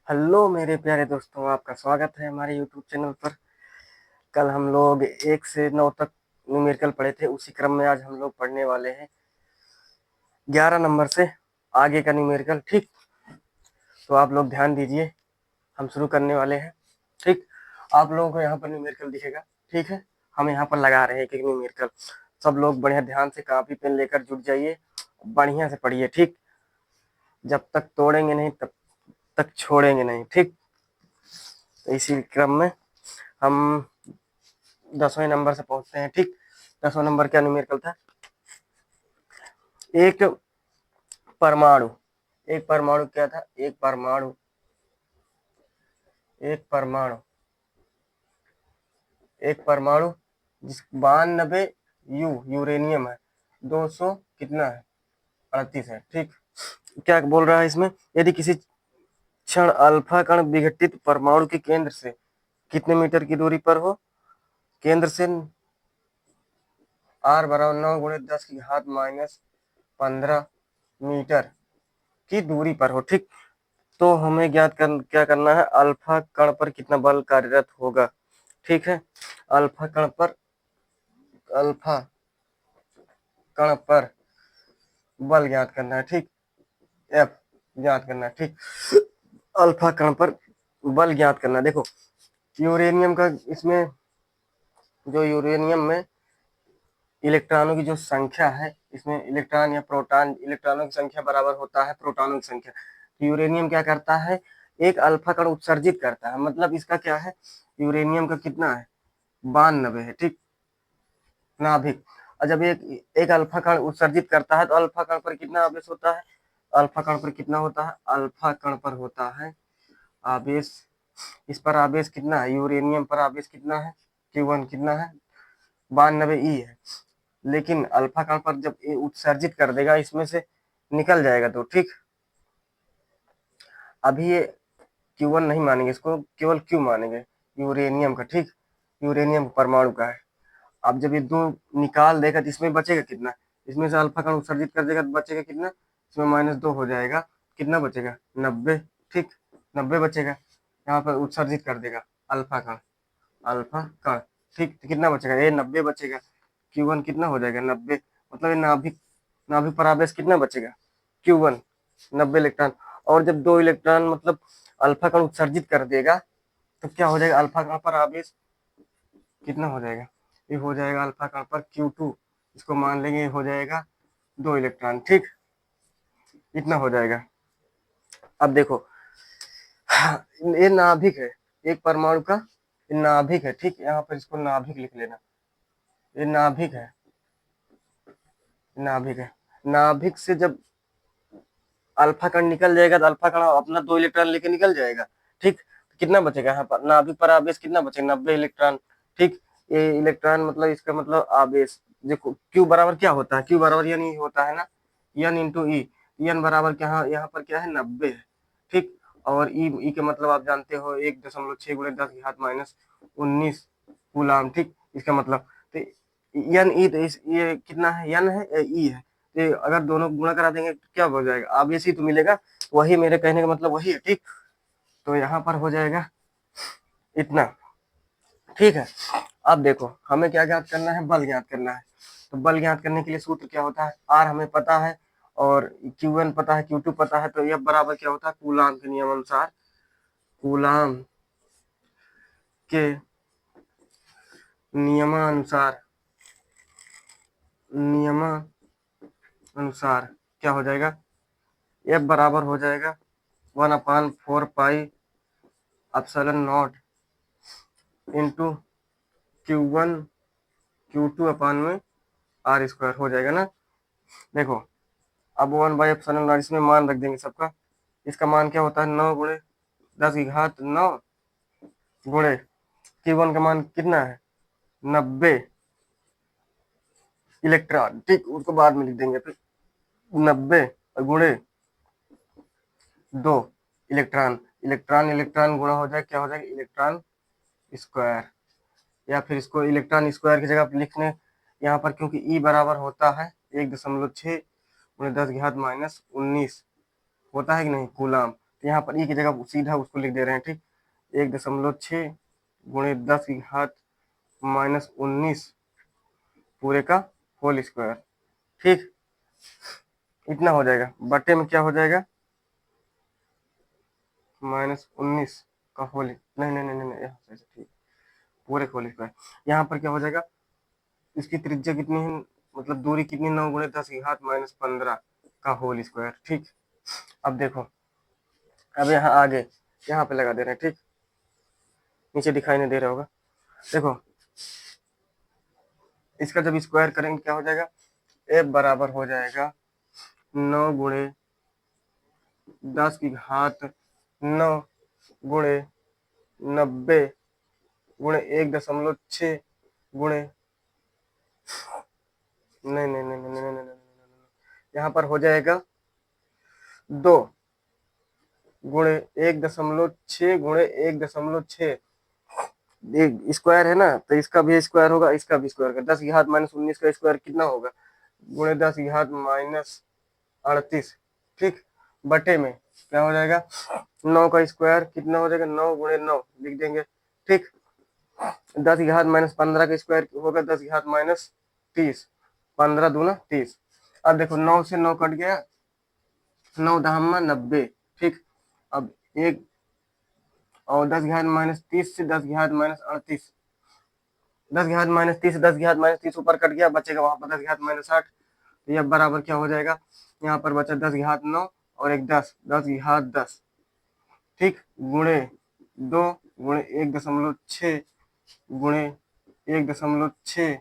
Hello मेरे प्यारे दोस्तों, आपका स्वागत है हमारे यूट्यूब चैनल पर। कल हम लोग 1 से 9 तक न्यूमेरिकल पढ़े थे। उसी क्रम में आज हम लोग पढ़ने वाले हैं 11 नंबर से आगे का न्यूमेरिकल। ठीक, तो आप लोग ध्यान दीजिए, हम शुरू करने वाले हैं। ठीक, आप लोगों को यहाँ पर न्यूमेरिकल दिखेगा। ठीक है, हम यहाँ पर लगा रहे हैं एक एक न्यूमेरिकल। सब लोग बढ़िया ध्यान से कॉपी पेन लेकर जुट जाइए, बढ़िया से पढ़िए। ठीक, जब तक तोड़ेंगे नहीं तब तक छोड़ेंगे नहीं। ठीक, तो इसी क्रम में हम 10वें नंबर से पहुंचते हैं। ठीक, 10वां नंबर क्या न्यूमेरिकल था? एक परमाणु। एक परमाणु क्या था? एक परमाणु एक परमाणु जिस 92 यूरेनियम है, 200 कितना है? 38 है। ठीक, क्या बोल रहा है इसमें? यदि किसी क्षण अल्फा कण विघटित परमाणु के केंद्र से कितने मीटर की दूरी पर हो? केंद्र से r बराबर 9 गुणे 10 की घात -15 मीटर की दूरी पर हो। ठीक, तो हमें क्या करना है? अल्फा कण पर कितना बल कार्यरत होगा। ठीक है, अल्फा कण पर बल ज्ञात करना है। ठीक, एफ ज्ञात करना है। ठीक, अल्फा कण पर बल ज्ञात करना है। देखो, यूरेनियम का इसमें जो यूरेनियम में इलेक्ट्रॉनों की जो संख्या है, इसमें इलेक्ट्रॉन या प्रोटॉन, इलेक्ट्रॉनों की संख्या बराबर होता है प्रोटॉनों की संख्या। यूरेनियम क्या करता है? एक अल्फा कण उत्सर्जित करता है। मतलब इसका क्या है? यूरेनियम का कितना है? 92 है। ठीक, नाभिक। और जब एक अल्फा कण उत्सर्जित करता है तो अल्फा कण पर कितना आवेश होता है? अल्फा कण पर कितना होता है? अल्फा कण पर होता है आवेश। इस पर आवेश कितना है? यूरेनियम पर आवेश कितना है? Q1 कितना है? 92 ई है। लेकिन अल्फा कण पर जब ये उत्सर्जित कर देगा, इसमें से निकल जाएगा तो ठीक। अभी ये Q1 नहीं मानेंगे, इसको केवल Q मानेंगे, यूरेनियम का। ठीक, यूरेनियम परमाणु का है। अब जब ये दो निकाल देगा तो इसमें बचेगा कितना? इसमें से अल्फा कण उत्सर्जित कर देगा तो बचेगा कितना? इसमें -2 हो जाएगा। कितना बचेगा? 90। ठीक, 90 बचेगा। यहाँ पर उत्सर्जित कर देगा अल्फा कण। ठीक, तो कितना बचेगा? ये 90 बचेगा। Q1 कितना हो जाएगा? 90। मतलब ये नाभिक नाभिक पर आवेश कितना बचेगा? Q1 90 electron. और जब 2 इलेक्ट्रॉन मतलब अल्फा कण उत्सर्जित कर देगा तो क्या हो जाएगा? अल्फा कण पर आवेश कितना हो जाएगा? ये हो जाएगा अल्फा कण पर Q2। इसको मान लेंगे हो जाएगा 2 इलेक्ट्रॉन। ठीक, इतना हो जाएगा। अब देखो, ये नाभिक है एक परमाणु का, ये नाभिक है। ठीक, यहाँ पर इसको नाभिक लिख लेना। ये नाभिक से जब अल्फा कण निकल जाएगा तो अल्फा कण अपना 2 इलेक्ट्रॉन लेके निकल जाएगा। ठीक, कितना बचेगा? यहाँ पर नाभिक पर आवेश कितना बचेगा? 90 इलेक्ट्रॉन। ठीक, ये इलेक्ट्रॉन मतलब इसका मतलब आवेश। देखो Q बराबर क्या होता है? Q बराबर यानी होता है ना, N इंटू ई। N बराबर क्या, यहाँ पर क्या है? 90 है। ठीक, और ई के मतलब आप जानते हो 1.6 गुणे 10 की घात -19 कूलाम। ठीक, इसका मतलब तो N ई, तो ये कितना है? N है, ई है। तो अगर दोनों गुणा करा देंगे तो क्या हो जाएगा? आवेश ही तो मिलेगा। वही मेरे कहने का मतलब वही है। ठीक, तो यहाँ पर हो जाएगा इतना। ठीक है, अब देखो हमें क्या ज्ञात करना है? बल ज्ञात करना है। तो बल ज्ञात करने के लिए सूत्र क्या होता है? R हमें पता है और Q1 पता है, Q2 पता है, तो F बराबर क्या होता है? कूलाम के नियमानुसार, कूलाम के नियमानुसार क्या हो जाएगा? F बराबर हो जाएगा 1/4 pi epsilon not into Q1 Q2 अपान में R स्क्वायर हो जाएगा ना। देखो, अब 1/एप्सिलॉन इसमें मान रख देंगे सबका। इसका मान क्या होता है? 9 गुणे 10 की घात 9 गुणे Q1 का मान कितना है? 90 इलेक्ट्रॉन। ठीक, उसको बाद में लिख देंगे। फिर 90 गुणे 2 इलेक्ट्रॉन। इलेक्ट्रॉन इलेक्ट्रॉन गुणा हो जाए, क्या हो जाएगा? Electron square. या फिर इसको इलेक्ट्रॉन स्क्वायर की जगह पर लिखने यहाँ पर, क्योंकि ई बराबर होता है 1.6 गुणे 10 की घात -19 होता है कि नहीं कूलाम। यहाँ पर ई की जगह सीधा उसको लिख दे रहे हैं, ठीक। 1.6 गुणे 10 की घात -19 पूरे का होल स्क्वायर, ठीक। इतना हो जाएगा, बटे में क्या हो जाएगा, -19 का होल, नहीं नहीं नहीं नहीं, यहाँ से ठीक, पूरे का होल स्क्वायर। यहाँ पर क्या हो जाएगा, इसकी त्रिज्या कितनी है, मतलब दूरी कितनी, 9 गुणे 10 की घात -15 का होल स्क्वायर, ठीक। अब देखो, अब यहाँ आगे यहाँ पे लगा दे रहे हैं, ठीक। नीचे दिखाई नहीं दे रहा होगा, देखो इसका जब स्क्वायर करेंगे क्या हो जाएगा, एफ बराबर हो जाएगा 9 गुणे 10 की घात 9 गुणे 90 गुणे 1.6 गुणे, नहीं नहीं नहीं नहीं नहीं नहीं नहीं, यहाँ पर हो जाएगा 2 गुणे 1.6 गुणे 1.6, स्क्वायर है ना, तो इसका भी स्क्वायर होगा, इसका भी स्क्वायर होगा। 10 की घात -19 का स्क्वायर कितना होगा, गुणे 10 की घात -38, ठीक। बटे में क्या हो जाएगा, 9 का स्क्वायर कितना हो जाएगा, 9 गुणे 9 लिख देंगे, ठीक। 10 की घात -15 का स्क्वायर होगा 10 की घात -30, 15 दूना 30। अब देखो 9 से 9 कट गया, 9 दहम्मा 90, ठीक। अब एक और 10 की घात -30 से 10 की घात -38, 10 की घात -30 से 10 की घात -30 ऊपर कट गया, बचेगा वहां पर 10 की घात -60, तो यह बराबर क्या हो जाएगा, यहाँ पर बचा 10 की घात 9 और एक 10, 10 की घात 10, ठीक, गुणे 2 गुणे 1.6 गुणे 1.6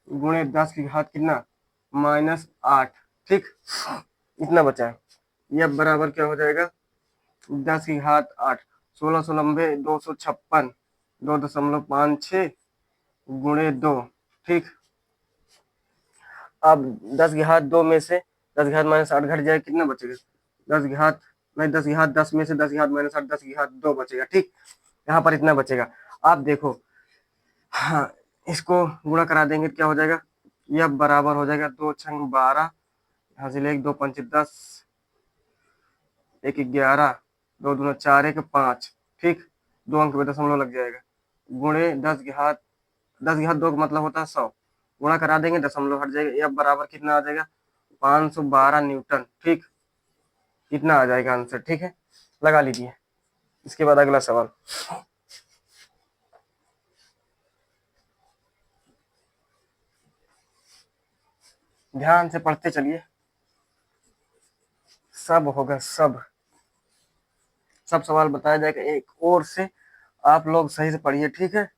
गुणे 10 की घात कितना, -8, ठीक। इतना बचा है, यह बराबर क्या हो जाएगा, 10 की घात 8, 16 सौ लंबे 256, 2.56 गुणे 2, ठीक। अब 10 की घात 2 में से 10 की घात -8 घट जाए, कितना बचेगा, 10 की घात नहीं, 10 की घात 10 में से 10 की घात -8, 10 की घात 2 बचेगा, ठीक। यहाँ पर इतना बचेगा। आप देखो, हाँ, इसको गुणा करा देंगे क्या हो जाएगा, यह बराबर हो जाएगा 2 छंग 12, यहाँ से 1 2 5 10, 1 11, 2 दूना 4 1 5, ठीक। 2 अंक में दशमलव लग जाएगा, गुणे 10 की घात, 10 की घात 2 का मतलब होता है 100, गुणा करा देंगे दशमलव हट जाएगा, यह बराबर कितना आ जाएगा, 512 न्यूटन, ठीक। इतना आ जाएगा आंसर, ठीक है, लगा लीजिए। इसके बाद अगला सवाल, ध्यान से पढ़ते चलिए, सब होगा, सब सब सवाल बताया जाएगा एक और से, आप लोग सही से पढ़िए, ठीक है।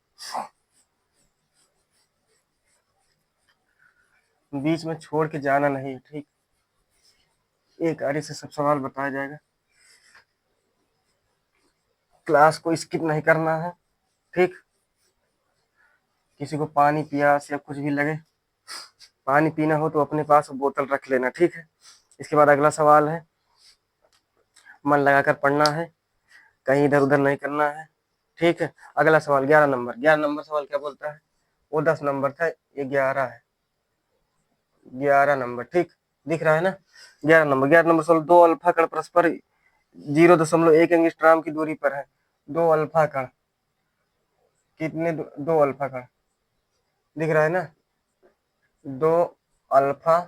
बीच में छोड़ के जाना नहीं, ठीक। एक आरे से सब सवाल बताया जाएगा, क्लास को स्किप नहीं करना है, ठीक। किसी को पानी प्यास या कुछ भी लगे, पानी पीना हो तो अपने पास बोतल रख लेना, ठीक है। इसके बाद अगला सवाल है, मन लगाकर पढ़ना है, कहीं इधर उधर नहीं करना है, ठीक है। अगला सवाल 11 नंबर, 11 नंबर सवाल क्या बोलता है, वो 10 नंबर था, ये 11 है, 11 नंबर, ठीक। दिख रहा है ना, 11 नंबर सवाल, दो अल्फा कण परस्पर 0.1 एंगस्ट्रॉम की दूरी पर है, दो अल्फा कण, कितने, दो अल्फा कण, दिख रहा है ना, दो अल्फा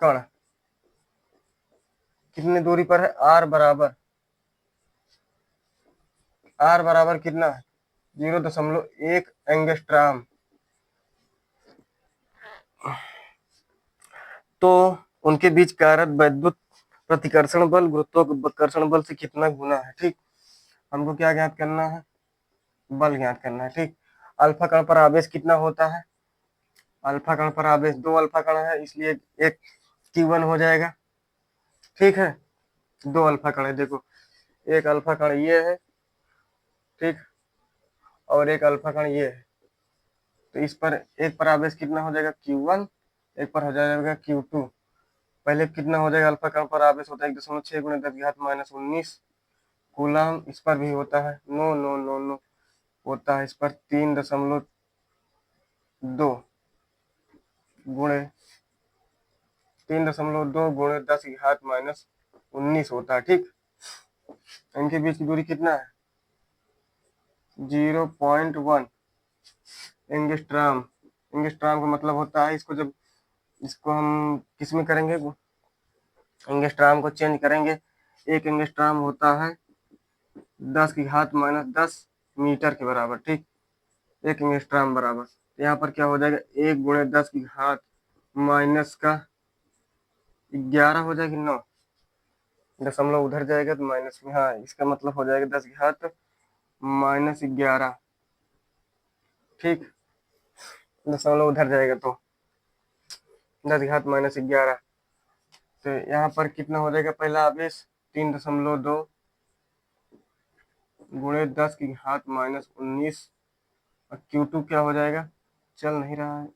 कण कितने दूरी पर है, आर बराबर कितना है, 0.1 एंगस्ट्रॉम। तो उनके बीच कार्यरत वैद्युत प्रतिकर्षण बल गुरुत्वाकर्षण बल से कितना गुना है, ठीक। हमको क्या ज्ञात करना है, बल ज्ञात करना है, ठीक। अल्फा कण पर आवेश कितना होता है, अल्फा कण पर आवेश, दो अल्फा कण है इसलिए एक Q1 हो जाएगा, ठीक है। दो अल्फा कण है, देखो एक अल्फा कण ये है, ठीक, और एक अल्फा कण ये है, तो इस पर एक पर आवेश कितना हो जाएगा, Q1, एक पर हो जाएगा Q2। पहले कितना हो जाएगा, अल्फा कण पर आवेश होता है 1.6 गुणे 10 की घात -19 कूलम, इस पर भी होता है, नो नो नो नो होता है, इस पर 3.2 गुणे 3.2 गुणे 10 की घात -19 होता है, ठीक। इनके बीच की दूरी कितना है? 0.1 एंगस्ट्राम। एंगस्ट्राम का मतलब होता है, इसको जब इसको हम किस में करेंगे, एंगस्ट्राम को चेंज करेंगे, एक एंगस्ट्राम होता है 10⁻⁻10 मीटर के बराबर, ठीक। एक एंगस्ट्राम बराबर, यहाँ पर क्या हो जाएगा, 1 × 10⁻⁻11 हो जाएगी 9, दशमलव उधर जाएगा तो माइनस में, हाँ इसका मतलब हो जाएगा 10⁻⁻11, ठीक। दशमलव उधर जाएगा तो 10⁻⁻11, तो यहाँ पर कितना हो जाएगा, पहला आवेश 3.2 × 10⁻⁻19, और Q2 क्या हो जाएगा, चल नहीं रहा है,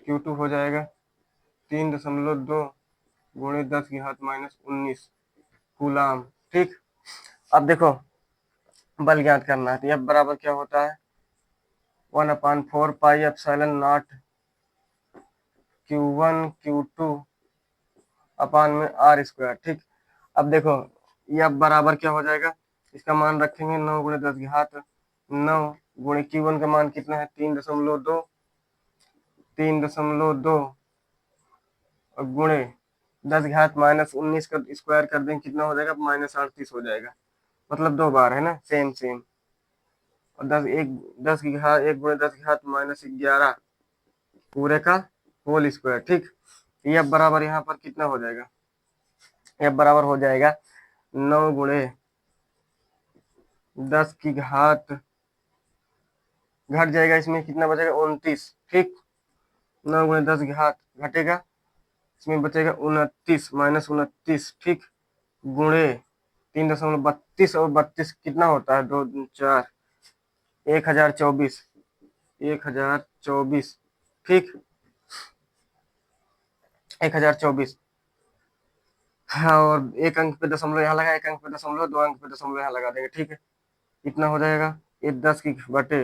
Q2 हो जाएगा 3.2 × 10⁻⁻19 कूलाम, ठीक। अब देखो बल ज्ञात करना है, तो F बराबर क्या होता है, 1/4 pi epsilon not Q1 Q2 अपान में R², ठीक। अब देखो F बराबर क्या हो जाएगा, इसका मान रखेंगे 9 × 10⁻9 × Q1 का मान कितना है, 3.2 और गुणे 10⁻⁻19 का स्क्वायर कर देंगे, कितना हो जाएगा, -38 हो जाएगा, मतलब 2 बार है ना, सेम सेम। और 1 × 10⁻11 पूरे का होल स्क्वायर, ठीक। F बराबर यहाँ पर कितना हो जाएगा, F बराबर हो जाएगा 9 × 10 की घात, घट जाएगा, इसमें कितना बचेगा, 29, ठीक। 9 × 10 की घात घटेगा, इसमें बचेगा 29 -29, ठीक, गुणे 3.32 और 32 कितना होता है, 2 4, 1024, 1024, ठीक, 1024। हाँ, और एक अंक पे दशमलव यहाँ लगा, एक अंक पे दशमलव, 2 अंक पे दशमलव यहाँ लगा देंगे, ठीक है। कितना हो जाएगा, ये 10 की बटे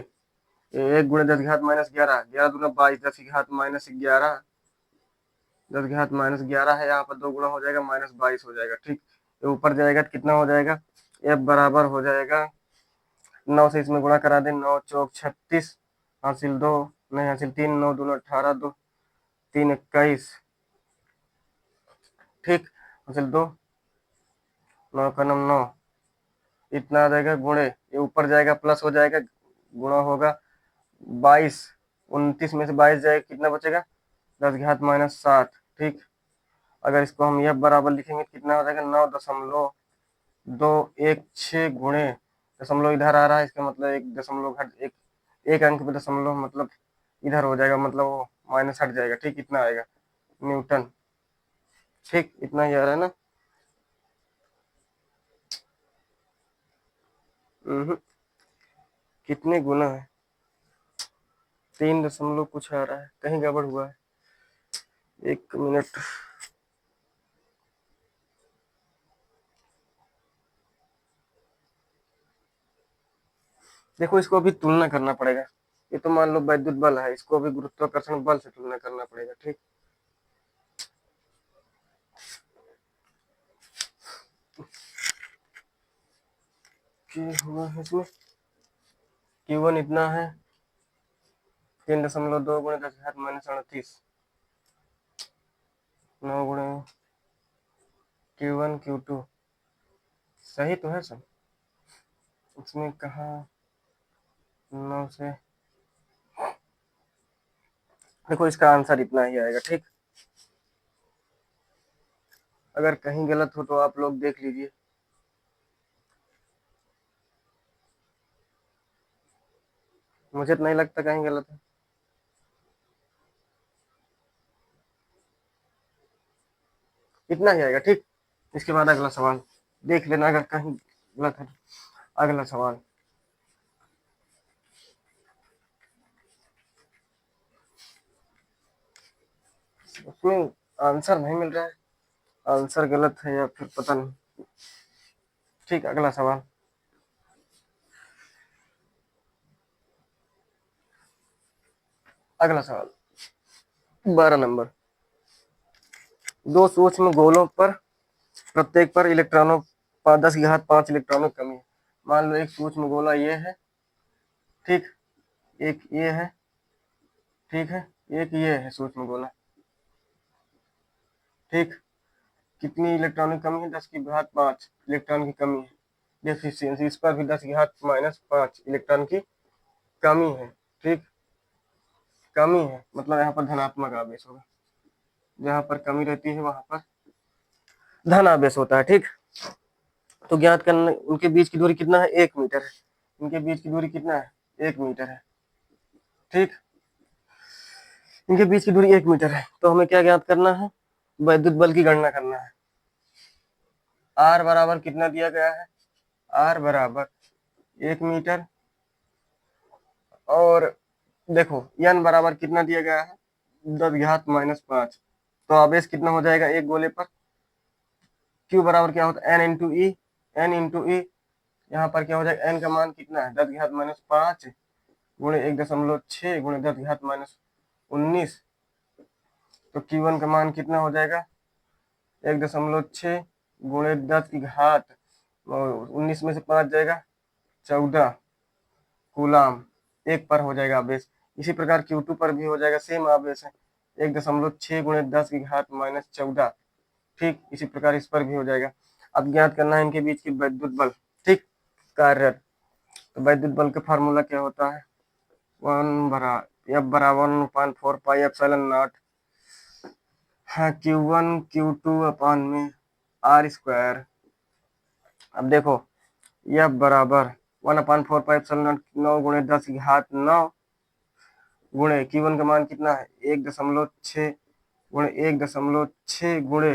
1 × 10⁻⁻11, 11 दूना 22, 10 की घात -11, 10⁻⁻11 है, यहाँ पर 2 गुणा हो जाएगा, -22 हो जाएगा, ठीक। ये ऊपर जाएगा तो कितना हो जाएगा, F बराबर हो जाएगा 9 से इसमें गुणा करा दें, 9 चौक 36, हासिल 2, नहीं हासिल 3, 9 दूना 18, 2 3 21, ठीक, हासिल 2, 9 का 9, इतना आ जाएगा, गुणे ये ऊपर जाएगा प्लस हो जाएगा, गुणा होगा 22, 29 में से 22 जाएगा, कितना बचेगा, 10⁻⁻7, ठीक। अगर इसको हम F बराबर लिखेंगे कितना हो जाएगा, 9.216 गुणे, दशमलव इधर आ रहा है, इसका मतलब एक दशमलव घट, एक अंक पे दशमलव मतलब इधर हो जाएगा, मतलब वो माइनस हट जाएगा, ठीक। इतना आएगा न्यूटन, ठीक, इतना ही आ रहा है ना। कितने गुना है, 3 दशमलव कुछ आ रहा है, कहीं गड़बड़ हुआ है, 1 मिनट। देखो इसको अभी तुलना करना पड़ेगा, ये तो मान लो वैद्युत बल है, इसको अभी गुरुत्वाकर्षण बल से तुलना करना पड़ेगा, ठीक। हुआ है इसमें Q1 इतना है 3.2 × 10⁻⁻38, 9 × Q1 Q2, सही तो है सब, इसमें कहा 9 से, देखो इसका आंसर इतना ही आएगा, ठीक। अगर कहीं गलत हो तो आप लोग देख लीजिए, मुझे तो नहीं लगता कहीं गलत है। इतना ही आएगा, ठीक। इसके बाद अगला सवाल देख लेना, अगर कहीं गलत है। अगला सवाल, उसमें आंसर नहीं मिल रहा है, आंसर गलत है या फिर पता नहीं, ठीक। अगला सवाल, अगला सवाल 12 नंबर, दो सूक्ष्म गोलों पर प्रत्येक पर इलेक्ट्रॉनों 10 की घात 5 इलेक्ट्रॉनों की कमी है। मान लो एक सूक्ष्म गोला ये है, ठीक, एक ये है, ठीक है, एक ये है सूक्ष्म गोला, ठीक, कितनी इलेक्ट्रॉन की कमी है? 10 की घात 5 इलेक्ट्रॉन की कमी है। डेफिशिएंसी, इस पर भी 10 की घात -5 इलेक्ट्रॉन की कमी है, ठीक, कमी है, मतलब यहाँ पर धनात्मक आवेश होगा, जहाँ पर कमी रहती है वहां पर धन आवेश होता है, ठीक। तो ज्ञात करना उनके बीच की दूरी कितना है? 1 मीटर है। इनके बीच की दूरी कितना है? 1 मीटर है, ठीक, इनके बीच की दूरी 1 मीटर है। तो हमें क्या ज्ञात करना है? वैद्युत बल की गणना करना है। आर बराबर कितना दिया गया है? आर बराबर 1 मीटर, और देखो एन बराबर कितना दिया गया है? 10 घात -5। तो आवेश कितना हो जाएगा एक गोले पर? क्यू बराबर क्या होता है? एन इंटू ई, एन इंटू ई, यहाँ पर क्या हो जाएगा? एन का मान कितना है? 10 घात -5 गुणे 1.6 गुणे 10 घात -19। तो Q1 का मान कितना हो जाएगा? 1.6 गुणे 10 की घात 19 में से 5 जाएगा 14 कूलाम एक पर हो जाएगा आवेश। इसी प्रकार Q2 पर भी हो जाएगा, सेम आवेश है, 1.6 गुणे 10 की घात -14, ठीक। इसी प्रकार इस पर भी हो जाएगा। अब ज्ञात करना है इनके बीच की वैद्युत बल, ठीक, कार्यरत। तो वैद्युत बल का फार्मूला क्या होता है? 1/F = 4πε0 हाँ Q1 Q2 अपान में R²। अब देखो F बराबर 1/4πε0 9 गुणे 10 की घात 9 गुणे Q1 का मान कितना है? 1.6 गुणे 1.6 गुणे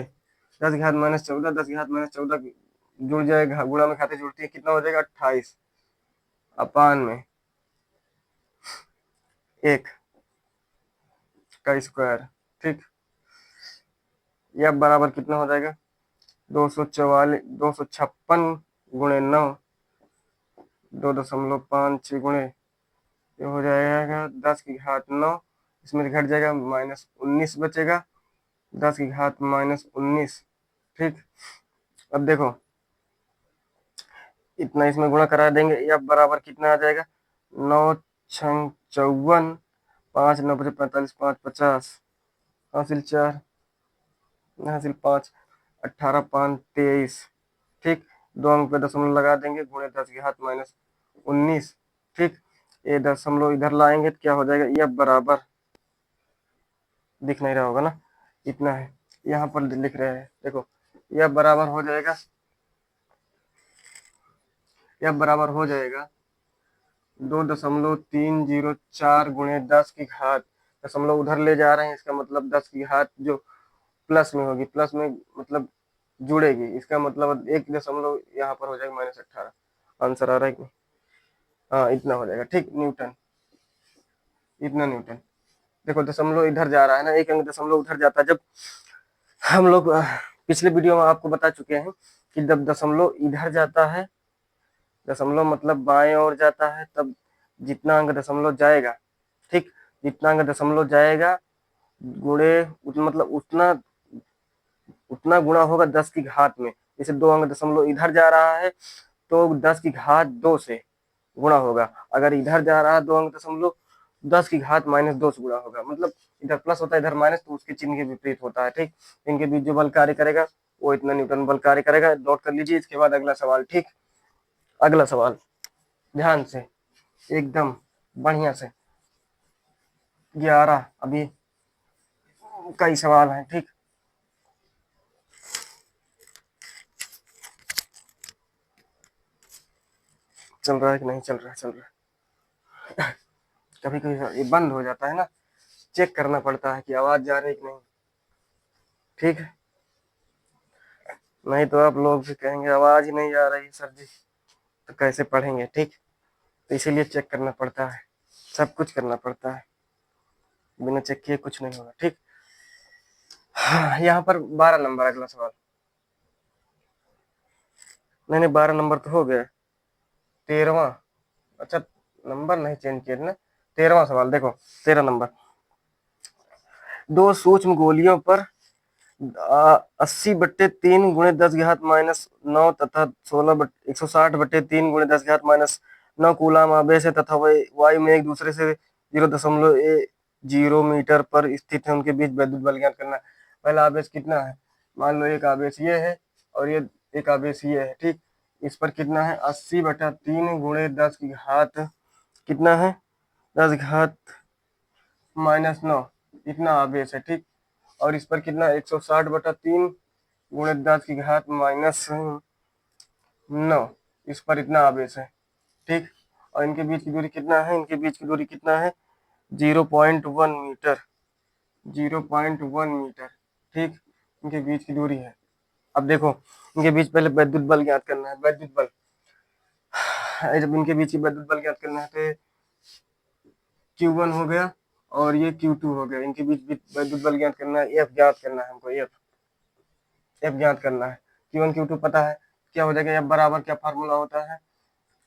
10 की घात -14, 10 की घात -14 जुड़ जाएगा, गुणा में खाते जुड़ती है, कितना हो जाएगा? 28 अपान में 1 का स्क्वायर, ठीक। F बराबर कितना हो जाएगा? 256 गुणे 9 2.56 गुणे, ये हो जाएगा 10 की घात 9, इसमें घट जाएगा -19 बचेगा, 10 की घात -19, ठीक। अब देखो इतना इसमें गुणा करा देंगे, F बराबर कितना आ जाएगा? 9 छंग 54, 5 9 बचे 45, 5 50, हासिल 4, हासिल 5, 18 5 23, ठीक। 2 अंक पे दशमलव लगा देंगे, गुणे 10 की घात -19, ठीक। ये दशमलव इधर लाएंगे तो क्या हो जाएगा? F बराबर दिख नहीं रहा होगा ना, इतना है, यहाँ पर लिख रहे हैं, देखो F बराबर हो जाएगा, F बराबर हो जाएगा 2.304 गुणे 10 की घात, दशमलव उधर ले जा रहे हैं, इसका मतलब 10 की घात जो प्लस में होगी, प्लस में मतलब जुड़ेगी, इसका मतलब 1 दशमलव यहाँ पर हो जाएगा -18। आंसर आ रहा है कि नहीं? हाँ इतना हो जाएगा, ठीक, न्यूटन, इतना न्यूटन। देखो दशमलव इधर जा रहा है ना, एक अंक दशमलव उधर जाता है। जब हम लोग पिछले वीडियो में आपको बता चुके हैं कि जब दशमलव इधर जाता है, दशमलव मतलब बाएं ओर जाता है, तब जितना अंक दशमलव जाएगा, ठीक, जितना अंक दशमलव जाएगा गुणे मतलब उतना गुणा होगा 10 की घात में। जैसे 2 अंक दशमलव इधर जा रहा है तो 10 की घात 2 से गुणा होगा, अगर इधर जा रहा है 2 अंक दशमलव 10 की घात -2 से गुणा होगा, मतलब इधर प्लस होता है इधर माइनस, तो उसके चिन्ह के विपरीत होता है, ठीक। इनके बीच जो बल कार्य करेगा वो इतना न्यूटन बल कार्य करेगा, नोट कर लीजिए। इसके बाद अगला सवाल, ठीक, अगला सवाल ध्यान से, एकदम बढ़िया से, 11 अभी कई सवाल हैं, ठीक। चल रहा है कि नहीं चल रहा है? चल रहा है। कभी कभी ये बंद हो जाता है ना, चेक करना पड़ता है कि आवाज जा रही है कि नहीं, ठीक है, नहीं तो आप लोग भी कहेंगे आवाज ही नहीं आ रही सर जी, तो कैसे पढ़ेंगे, ठीक। तो इसीलिए चेक करना पड़ता है, सब कुछ करना पड़ता है, बिना चेक किए कुछ नहीं होगा, ठीक। हाँ, यहाँ पर 12 नंबर अगला सवाल, नहीं नहीं 12 नंबर तो हो गया, 13वां, अच्छा नंबर नहीं चेंज किया ना, 13वां सवाल देखो, 13 नंबर। दो सूक्ष्म गोलियों पर 80/3 गुणे 10⁻⁻9 तथा 160/3 गुणे 10⁻⁻9 कूलाम आवेश है तथा वह वायु में एक दूसरे से 0.0 मीटर पर स्थित है, उनके बीच विद्युत बल ज्ञात करना है। पहला आवेश कितना है, मान लो एक आवेश ये है और ये एक आवेश ये है, ठीक। इस पर कितना है, 80/3 गुणे 10⁻⁻, कितना है, 10⁻⁻9, इतना आवेश है, ठीक। और इस पर कितना, 160/3 गुणे 10⁻⁻9, इस पर इतना आवेश है, ठीक। और इनके बीच की दूरी कितना है, इनके बीच की दूरी कितना है, 0.1 मीटर, 0.1 मीटर, ठीक। इनके बीच की दूरी है। अब देखो इनके बीच पहले विद्युत बल ज्ञात करना है, विद्युत बल। जब इनके बीच की विद्युत बल ज्ञात करना है तो Q1 हो गया और ये Q2 हो गया, इनके बीच विद्युत बल ज्ञात करना है, F ज्ञात करना है हमको, F ज्ञात करना है। Q1 Q2 पता है, क्या हो जाएगा, F बराबर क्या फार्मूला होता है,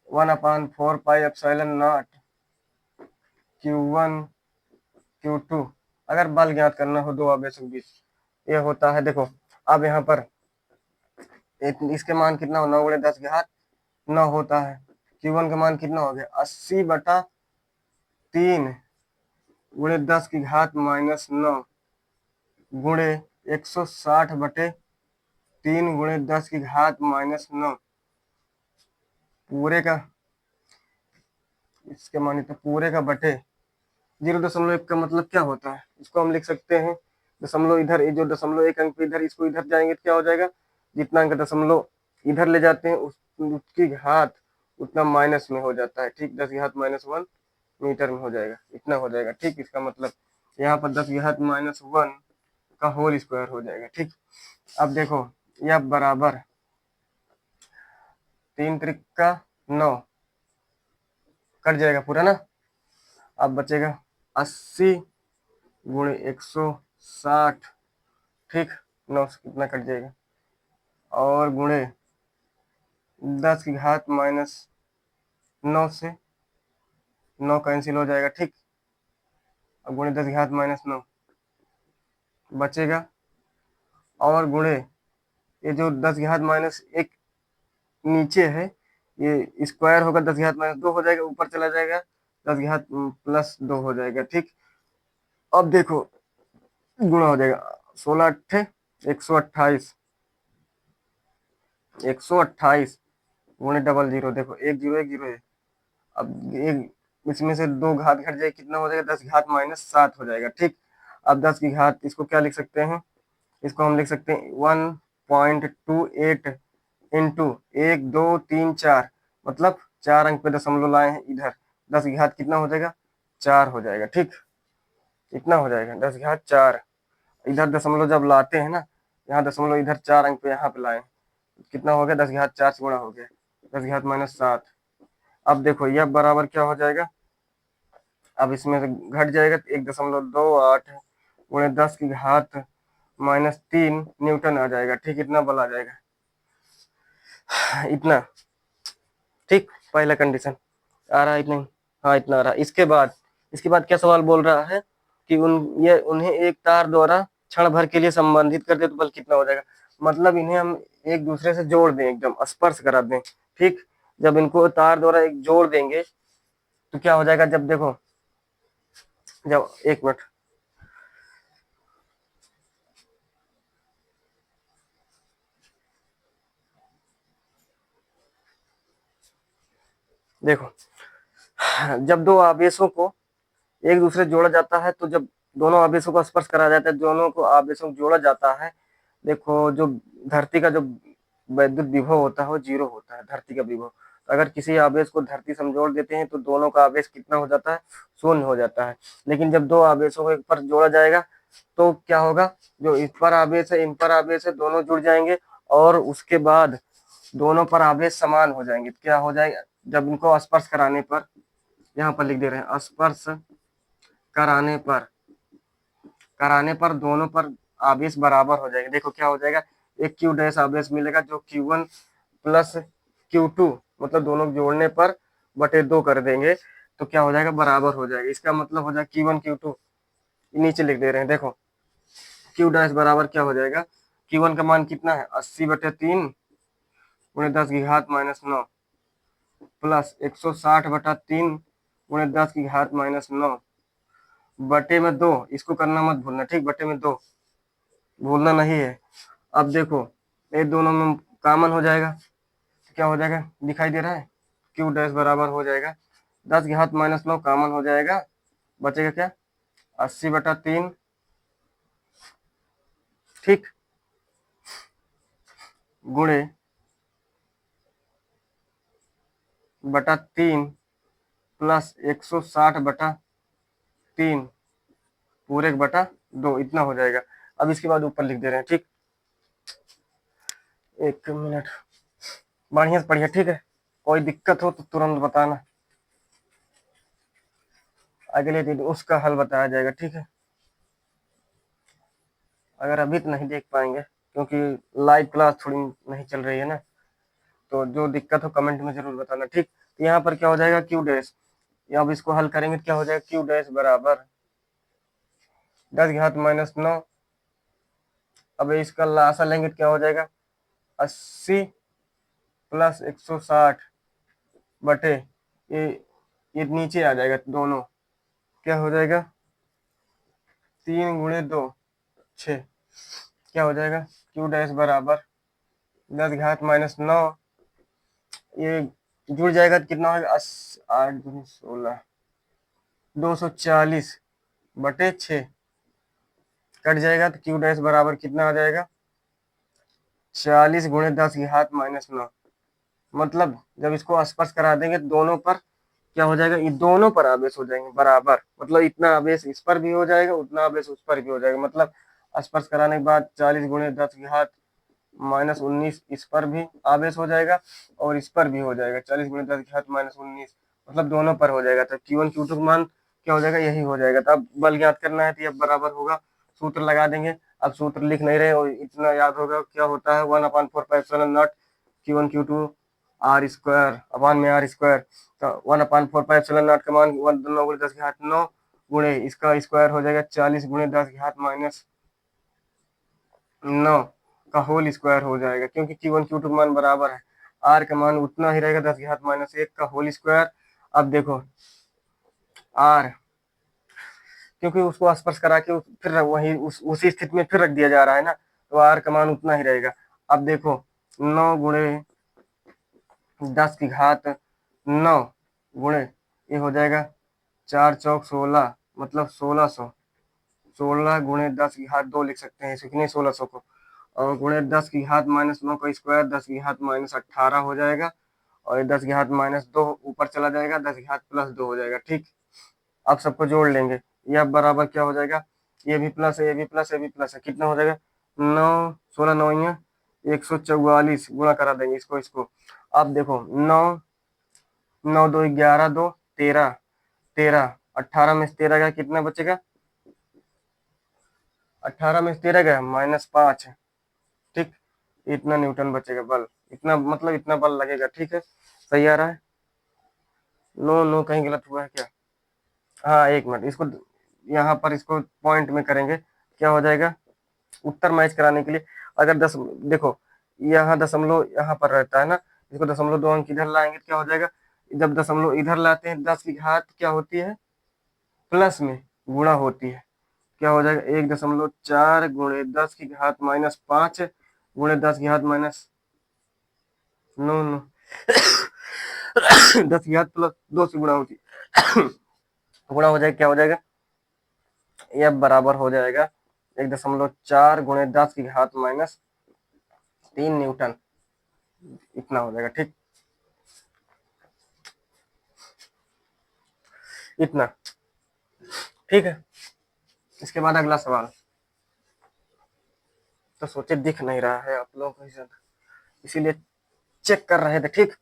1/4πε0 Q1 Q2। अगर बल ज्ञात करना हो दो आवेशों के बीच, ये होता है, देखो अब यहाँ पर इसके मान कितना हो, 9 गुणे 10⁻9 होता है। Q1 का मान कितना हो गया, 80/3 गुणे 10⁻⁻9 गुणे 160/3 गुणे 10⁻⁻9 पूरे का, इसके माने तो पूरे का बटे 0.1 का मतलब क्या होता है, इसको हम लिख सकते हैं दशमलव इधर, जो 0.1 अंक पे इधर, इसको इधर जाएंगे तो क्या हो जाएगा, जितना अंक दशमलव इधर ले जाते हैं उसकी घात उतना माइनस में हो जाता है, ठीक। 10⁻⁻1 मीटर में हो जाएगा, इतना हो जाएगा, ठीक। इसका मतलब यहाँ पर 10⁻⁻1 का होल स्क्वायर हो जाएगा, ठीक। अब देखो यह बराबर 3 त्रिका 9 कट जाएगा पूरा ना। अब बचेगा 80 गुणे 160, ठीक, 9 से कितना कट जाएगा, और गुणे 10⁻⁻9 से 9 कैंसिल हो जाएगा, ठीक। अब गुणे 10⁻⁻9 बचेगा, और गुणे ये जो 10⁻⁻1 नीचे है ये स्क्वायर होगा, 10⁻⁻2 हो जाएगा, ऊपर चला जाएगा 10⁻+2 हो जाएगा, ठीक। अब देखो गुणा हो जाएगा, 16 8 128, 128 गुणे 00, देखो 1 0 1 0 है। अब एक इसमें से 2 घात घट जाए, कितना हो जाएगा, 10⁻⁻7 हो जाएगा, ठीक। अब 10 की घात, इसको क्या लिख सकते हैं, इसको हम लिख सकते हैं 1.28 इंटू 1 2 3 4, मतलब 4 अंक पे दशमलव लाए हैं इधर, 10 की घात कितना हो जाएगा, 4 हो जाएगा, ठीक। इतना हो जाएगा 10 की घात 4, इधर दशमलव जब लाते हैं ना, यहाँ दशमलव इधर 4 अंक पे यहाँ पे लाए, कितना हो गया, 10 की घात 4 से गुणा हो गया, 10 की घात -7। अब देखो यह बराबर क्या हो जाएगा, अब इसमें से घट जाएगा 1.28 गुणे 10 की घात -3 न्यूटन आ जाएगा, ठीक। इतना बल आ जाएगा, इतना, ठीक। पहला कंडीशन आ रहा है इतना, हाँ इतना आ रहा है। इसके बाद क्या सवाल बोल रहा है कि उन्हें एक तार द्वारा क्षण भर के लिए संबंधित कर दे तो बल कितना हो जाएगा, मतलब इन्हें हम एक दूसरे से जोड़ दें, एकदम स्पर्श करा दें, ठीक। जब इनको तार द्वारा एक जोड़ देंगे तो क्या हो जाएगा, जब देखो, जब एक मिनट, देखो जब दो आवेशों को एक दूसरे जोड़ा जाता है, तो जब दोनों आवेशों को स्पर्श करा जाता है, दोनों को आवेशों को जोड़ा जाता है, देखो जो धरती का जो वैद्युत विभव होता है वो 0 होता है, धरती का विभव। अगर किसी आवेश को धरती से हम जोड़ देते हैं तो दोनों का आवेश कितना हो जाता है, 0 हो जाता है। लेकिन जब दो आवेशों को एक पर जोड़ा जाएगा तो क्या होगा, जो इस पर आवेश है इन पर आवेश है, दोनों जुड़ जाएंगे और उसके बाद दोनों पर आवेश समान हो जाएंगे। क्या हो जाएगा, जब इनको स्पर्श कराने पर, यहाँ पर लिख दे रहे हैं, स्पर्श कराने पर दोनों पर आवेश बराबर हो जाएगा। देखो क्या हो जाएगा, एक Q डैश आवेश मिलेगा जो Q1 प्लस Q2, मतलब दोनों जोड़ने पर बटे 2 कर देंगे तो क्या हो जाएगा, बराबर हो जाएगा। इसका मतलब हो जाएगा Q1 Q2, नीचे लिख दे रहे हैं, देखो क्यू डैश बराबर क्या हो जाएगा, Q1 का मान कितना है 80/3 गुणे 10 की घात -9 प्लस 160/3 गुणे 10 की घात -9 बटे में 2, इसको करना मत भूलना, ठीक, बटे में 2 भूलना नहीं है। अब देखो ये दोनों में कॉमन हो जाएगा तो क्या हो जाएगा, दिखाई दे रहा है, क्यू डैश बराबर हो जाएगा 10 की घात -9 कॉमन हो जाएगा, बचेगा क्या 80/3, ठीक, गुणे बटा 3 प्लस 160/3 पूरे बटा 2, इतना हो जाएगा। अब इसके बाद ऊपर लिख दे रहे हैं, ठीक, एक मिनट, बढ़िया से पढ़िए, ठीक है, कोई दिक्कत हो तो तुरंत बताना, अगले दिन उसका हल बताया जाएगा, ठीक है। अगर अभी तो नहीं देख पाएंगे क्योंकि लाइव क्लास थोड़ी नहीं चल रही है ना, तो जो दिक्कत हो कमेंट में जरूर बताना, ठीक। तो यहाँ पर क्या हो जाएगा क्यू डैश, अब इसको हल करेंगे तो क्या हो जाएगा क्यू डैश बराबर 10 की घात -9, अब इसका लासा लेंगे तो क्या हो जाएगा 80 प्लस 160 बटे ये नीचे आ जाएगा दोनों, क्या हो जाएगा 3 गुणे 2 6, क्या हो जाएगा क्यू डैश बराबर 10 घात -9, ये जुड़ जाएगा तो कितना होगा 8 दूनी 16 240 बटे 6 कट जाएगा तो क्यू डैश बराबर कितना आ जाएगा 40 गुणे 10 की घात -9, मतलब जब इसको स्पर्श करा देंगे दोनों पर क्या हो जाएगा, ये दोनों पर आवेश हो जाएंगे बराबर, मतलब इतना आवेश इस पर भी हो जाएगा उतना आवेश उस पर भी हो जाएगा, मतलब स्पर्श कराने के बाद 40 गुणे 10 की घात -19 इस पर भी आवेश हो जाएगा और इस पर भी हो जाएगा 40 गुणे 10 की घात -19, मतलब दोनों पर हो जाएगा। तो Q1 Q2 का मान क्या हो जाएगा, यही हो जाएगा। तो अब बल ज्ञात करना है तो अब बराबर होगा, सूत्र लगा देंगे, अब सूत्र लिख नहीं रहे और इतना याद होगा क्या होता है 1/4πε0 Q1 Q2 are square upon में आर स्क्वायर, तो 1/4πε0 का मान 9 गुणे 10 की घात 9 गुणे इसका स्क्वायर हो जाएगा 40 गुणे 10 की घात -9 का होल स्क्वायर हो जाएगा, क्योंकि Q1 Q2 का मान बराबर है, आर का मान उतना ही रहेगा 10 की घात -1 का होल स्क्वायर। अब देखो आर क्योंकि उसको स्पर्श करा के फिर वही उसी स्थिति में फिर रख दिया जा रहा है ना, तो आर का मान उतना ही रहेगा। अब देखो 9 गुणे 10 की घात 9 गुणे ये हो जाएगा 4 चौक 16, मतलब 1600, 16 गुणे 10 की घात 2 लिख सकते हैं इसको, 1600 को, और गुणे 10 की घात -9 का स्क्वायर 10 की घात -18 हो जाएगा, और 10 की घात -2 ऊपर चला जाएगा 10 की घात +2 हो जाएगा, ठीक। अब सबको जोड़ लेंगे, यह बराबर क्या हो जाएगा, ये भी प्लस है ये भी प्लस है ये भी प्लस है, कितना हो जाएगा 9 16 9 144 गुणा करा देंगे इसको इसको। अब देखो 9 9 2 11 2 13 13 18 में से 13 गया कितना बचेगा, 18 में से 13 गया -5, ठीक, इतना न्यूटन बचेगा बल, इतना मतलब इतना बल लगेगा, ठीक है, सही आ रहा है। नो नो कहीं गलत हुआ है क्या, हाँ एक मिनट, इसको यहाँ पर इसको पॉइंट में करेंगे, क्या हो जाएगा उत्तर मैच कराने के लिए, अगर 10 देखो यहाँ दशमलव यहाँ पर रहता है ना, इसको दशमलव 2 अंक इधर लाएंगे तो क्या हो जाएगा, जब दशमलव इधर लाते हैं 10 की घात क्या होती है प्लस में गुणा होती है, क्या हो जाएगा 1.4 गुणे 10 की घात -5 गुणे 10 की घात -9 10 की घात +2 से गुणा होती है गुणा हो जाएगा, क्या हो जाएगा यह बराबर हो जाएगा 1.4 गुणे 10 की घात -3 न्यूटन, इतना हो जाएगा, ठीक, इतना, ठीक है। इसके बाद अगला सवाल, तो सोचे दिख नहीं रहा है आप लोगों को, इसीलिए चेक कर रहे थे, ठीक।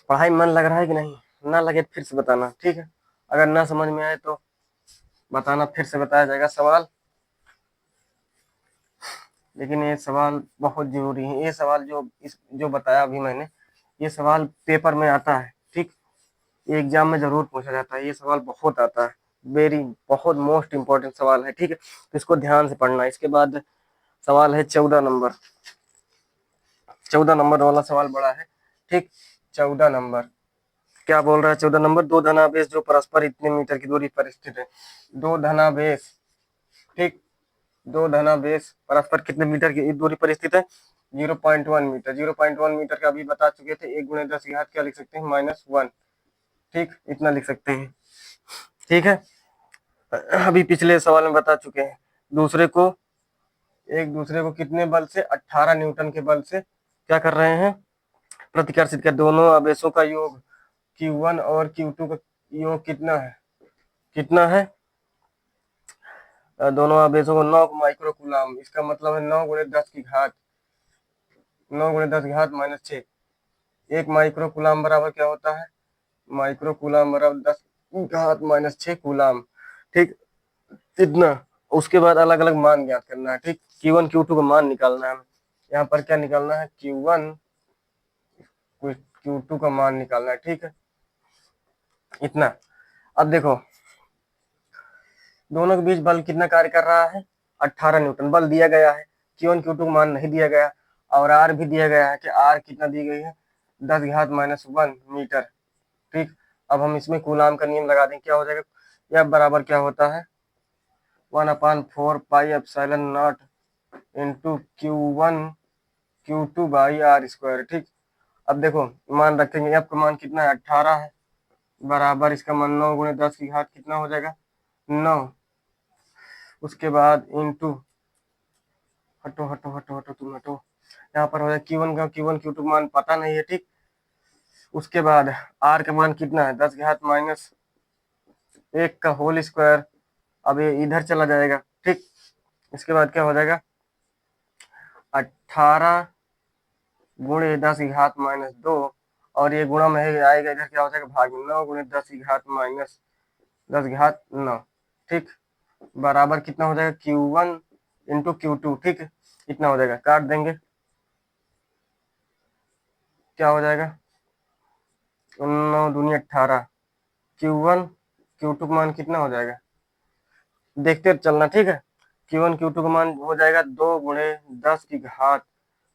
पढ़ाई मन लग रहा है कि नहीं, ना लगे फिर से बताना, ठीक है, अगर ना समझ में आए तो बताना, फिर से बताया जाएगा सवाल, लेकिन ये सवाल बहुत जरूरी है, ये सवाल जो बताया अभी मैंने, ये सवाल पेपर में आता है, ठीक, ये एग्जाम में जरूर पूछा जाता है, ये सवाल बहुत आता है, वेरी बहुत मोस्ट इंपॉर्टेंट सवाल है, ठीक है, तो इसको ध्यान से पढ़ना। इसके बाद सवाल है 14 नंबर। 14 नंबर वाला सवाल बड़ा है, ठीक। 14 नंबर क्या बोल रहा है? 14 नंबर, दो धनावेश जो परस्पर इतने मीटर की दूरी पर स्थित है। दो धनावेश, ठीक, दो धनावेश परस्पर कितने मीटर की दूरी पर स्थित है? 0.1 मीटर। 0.1 मीटर का अभी बता चुके थे, 1 × 10 की घात क्या लिख सकते हैं? -1, ठीक, इतना लिख सकते हैं, ठीक है। अभी पिछले सवाल में बता चुके हैं, एक दूसरे को कितने बल से? 18 न्यूटन के बल से क्या कर रहे हैं? प्रतिकर्षित कर। दोनों आवेशों का योग Q1 और Q2 का योग कितना है? कितना है? दोनों आवेशों को 9 माइक्रो कूलाम, इसका मतलब है 9 × 10 की घात, 9 × 10 की घात -6। 1 माइक्रो कूलाम बराबर क्या होता है? माइक्रो कूलाम बराबर 10 घात -6 कूलाम, ठीक, इतना। उसके बाद अलग अलग मान ज्ञात करना है, ठीक। Q1 Q2 का मान निकालना है, यहाँ पर क्या निकालना है? Q1 Q2 का मान निकालना है, ठीक है, इतना। अब देखो दोनों के बीच बल कितना कार्य कर रहा है? 18 न्यूटन बल दिया गया है। Q1 Q2 का मान नहीं दिया गया, और R भी दिया गया है कि R कितना दी गई है? 10 घात -1 मीटर, ठीक। अब हम इसमें कूलाम का नियम लगा दें, क्या हो जाएगा? यह बराबर क्या होता है? 1/4πε0 into Q1 Q2 by R², ठीक। अब देखो मान रखेंगे, F का मान कितना है? 18 है, बराबर इसका मान 9 × 10 की घात कितना हो जाएगा? 9। उसके बाद इंटू, हटो हटो हटो हटो तुम हटो, यहाँ पर हो जाए Q1 Q2 मान पता नहीं है, ठीक। उसके बाद R का मान कितना है? 10 घात -1 का होल स्क्वायर। अब ये इधर चला जाएगा, ठीक। इसके बाद क्या हो जाएगा? 18 × 10 की घात -2, और ये गुणा में आएगा इधर, क्या हो जाएगा? भाग में। 9 × 10 की घात -10 की घात 9, ठीक, बराबर कितना हो जाएगा? Q1 इंटू Q2, ठीक, इतना हो जाएगा। काट देंगे, क्या हो जाएगा? 9 दूनी 18। Q1 Q2 का मान कितना हो जाएगा? देखते चलना, ठीक है। Q1 Q2 का मान हो जाएगा 2 × 10 की घात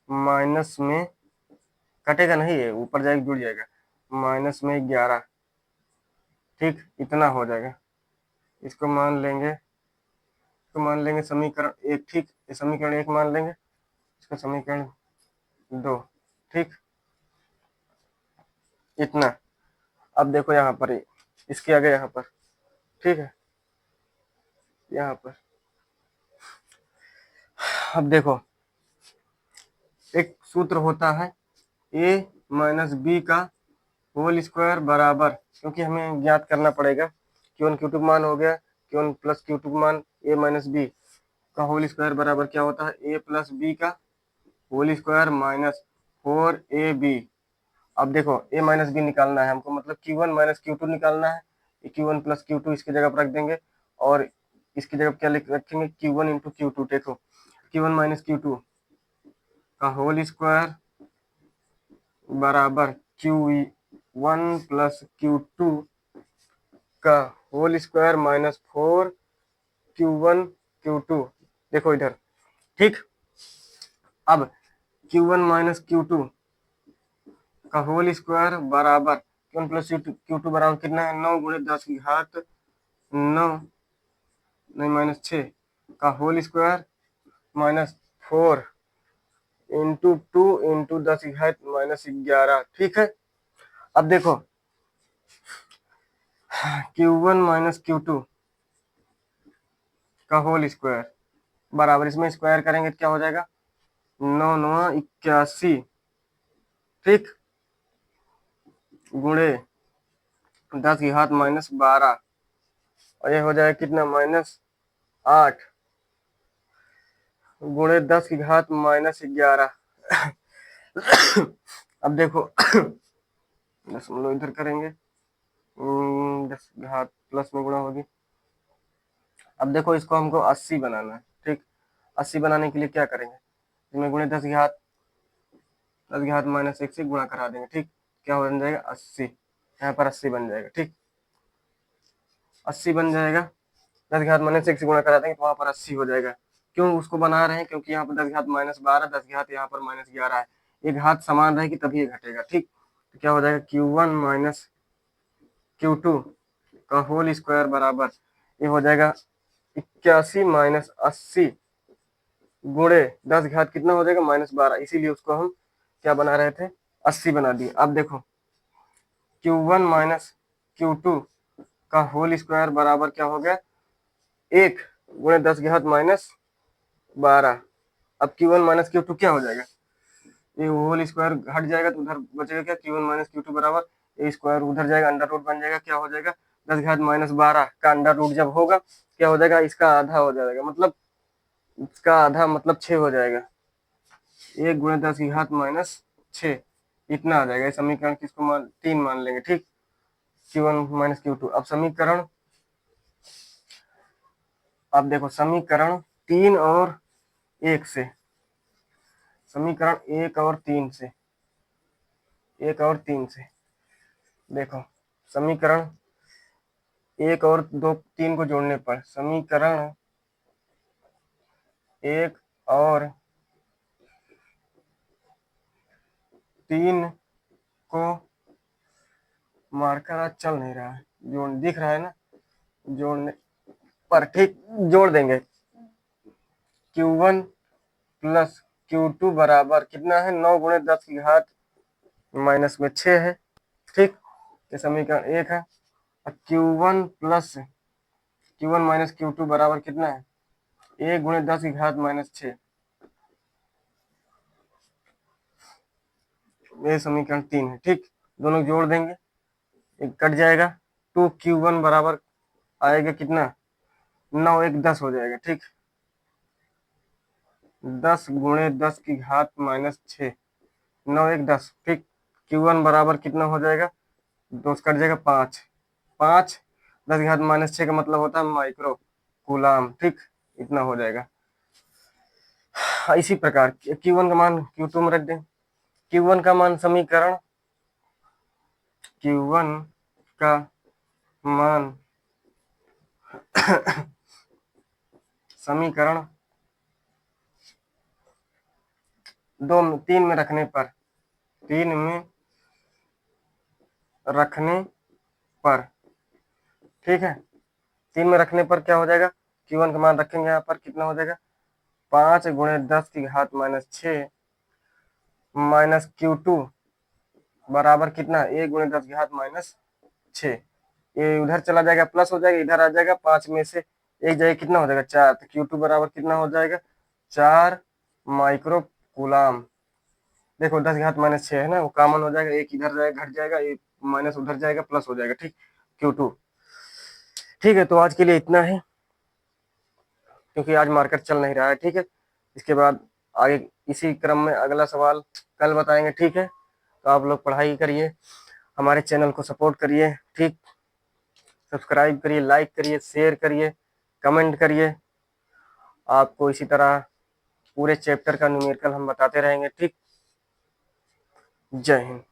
माइनस में, कटेगा नहीं है, ऊपर जाएगा जुड़ जाएगा, -11, ठीक, इतना हो जाएगा। इसको मान लेंगे, समीकरण 1, ठीक, समीकरण 1 मान लेंगे, इसका समीकरण 2, ठीक, इतना। अब देखो यहाँ पर इसके आगे यहाँ पर, ठीक है, यहाँ पर अब देखो एक सूत्र होता है a - b का होल स्क्वायर बराबर, क्योंकि हमें ज्ञात करना पड़ेगा Q1 Q2 मान हो गया, Q1 + Q2 मान a - b का होल स्क्वायर बराबर क्या होता है? a + b का होल स्क्वायर -4ab। अब देखो a - b निकालना है हमको, मतलब Q1 - Q2 निकालना है। Q1 + Q2 इसकी जगह पर रख देंगे, और इसकी जगह क्या लिख रखेंगे? Q1 × Q2। देखो Q1 - Q2 का होल स्क्वायर बराबर Q1 + Q2 का होल स्क्वायर -4 Q1 Q2। देखो इधर, ठीक। अब Q1 - Q2 का होल स्क्वायर बराबर Q1 + Q2 बराबर कितना है? 9 × 10 की घात 9 नहीं -6 का होल स्क्वायर -4 इंटू 2 इंटू 10 की घात -11, ठीक है। अब देखो Q1 - Q2 का होल स्क्वायर बराबर, इसमें स्क्वायर करेंगे तो क्या हो जाएगा? 9 9 81, ठीक, गुणे 10 की घात -12, और ये हो जाएगा कितना? -8 गुणे 10 की घात -11। अब देखो 10 इधर करेंगे, 10 घात प्लस में गुणा होगी। अब देखो इसको हमको 80 बनाना है, ठीक। 80 बनाने के लिए क्या करेंगे? इसमें गुणे 10 की घात -1 से गुणा करा देंगे, ठीक, क्या हो जाएगा? 80, यहाँ पर 80 बन जाएगा, ठीक। 80 बन जाएगा। 10⁻⁻1 से गुणा करा देंगे तो वहां पर 80 हो जाएगा। क्यों उसको बना रहे हैं? क्योंकि यहाँ पर 10⁻12, 10 घात यहाँ पर -11 है, ये घात समान रहेगी तभी ये घटेगा। ठीक, तो क्या हो जाएगा Q1 - Q2 का होल स्क्वायर बराबर, ये हो जाएगा 81 - 80 गुणे 10 घात कितना हो जाएगा -12, इसीलिए उसको हम क्या बना रहे थे, 80 बना दिए। अब देखो Q1 - Q2 का होल स्क्वायर बराबर क्या हो गया, 1 गुणे 10 घात -12। अब Q1 - Q2 क्या हो जाएगा, ये होल स्क्वायर हट जाएगा तो उधर बचेगा क्या, Q1 - Q2 बराबर ये स्क्वायर उधर जाएगा, अंडर रूट बन जाएगा, क्या हो जाएगा 10 घात -12 का अंडर रूट जब होगा क्या हो जाएगा, इसका आधा हो जाएगा, मतलब इसका आधा मतलब 6 हो जाएगा। 1 गुणे 10 की घात -6 इतना आ जाएगा। समीकरण किसको 3 मान लेंगे। ठीक, Q1 - Q2। अब समीकरण, अब देखो समीकरण 3 और 1 से, समीकरण 1 और 3 से, 1 और 3 से देखो, समीकरण 1 और 2 3 को जोड़ने पर समीकरण 1 और 3 को मार्कर आज चल नहीं रहा है, जोड़ दिख रहा है ना, जोड़ने पर ठीक जोड़ देंगे। Q1 + Q2 बराबर कितना है, 9 गुणे 10 की घात -6 है। ठीक, ये समीकरण 1 है। Q1 - Q2 बराबर कितना है, 1 गुणे 10 की घात -6, ये समीकरण 3 है। ठीक, दोनों जोड़ देंगे, एक कट जाएगा, 2Q1 बराबर आएगा कितना, 9 1 10 हो जाएगा। ठीक, 10 गुणे 10 की घात -6, 9 1 10। ठीक, Q1 बराबर कितना हो जाएगा, 2 कट जाएगा 5, 5 10 की घात -6 का मतलब होता है माइक्रो कूलाम। ठीक, इतना हो जाएगा। इसी प्रकार Q1 का मान Q2 में रख दें। Q1 का मान समीकरण, Q1 का मान समीकरण 3 में रखने पर, 3 में रखने पर, ठीक है, 3 में रखने पर क्या हो जाएगा, Q1 का मान रखेंगे यहाँ पर कितना हो जाएगा, 5 गुणे 10 की घात -6 माइनस Q2 बराबर कितना, 1 गुणे 10 की घात -6, ये उधर चला जाएगा प्लस हो जाएगा, इधर आ जाएगा, 5 में से एक जगह कितना हो जाएगा 4, तो Q2 बराबर कितना हो जाएगा 4 माइक्रो कूलाम। देखो 10 घात -6 है ना, वो कॉमन हो जाएगा, एक इधर जाएगा घट जाएगा, एक माइनस उधर जाएगा प्लस हो जाएगा। ठीक, Q2। ठीक है, तो आज के लिए इतना ही, क्योंकि आज मार्केट चल नहीं रहा है। ठीक है, इसके बाद आगे इसी क्रम में अगला सवाल कल बताएंगे। ठीक है, तो आप लोग पढ़ाई करिए, हमारे चैनल को सपोर्ट करिए। ठीक, सब्सक्राइब करिए, लाइक करिए, शेयर करिए, कमेंट करिए। आपको इसी तरह पूरे चैप्टर का न्यूमेरिकल हम बताते रहेंगे। ठीक, जय हिंद।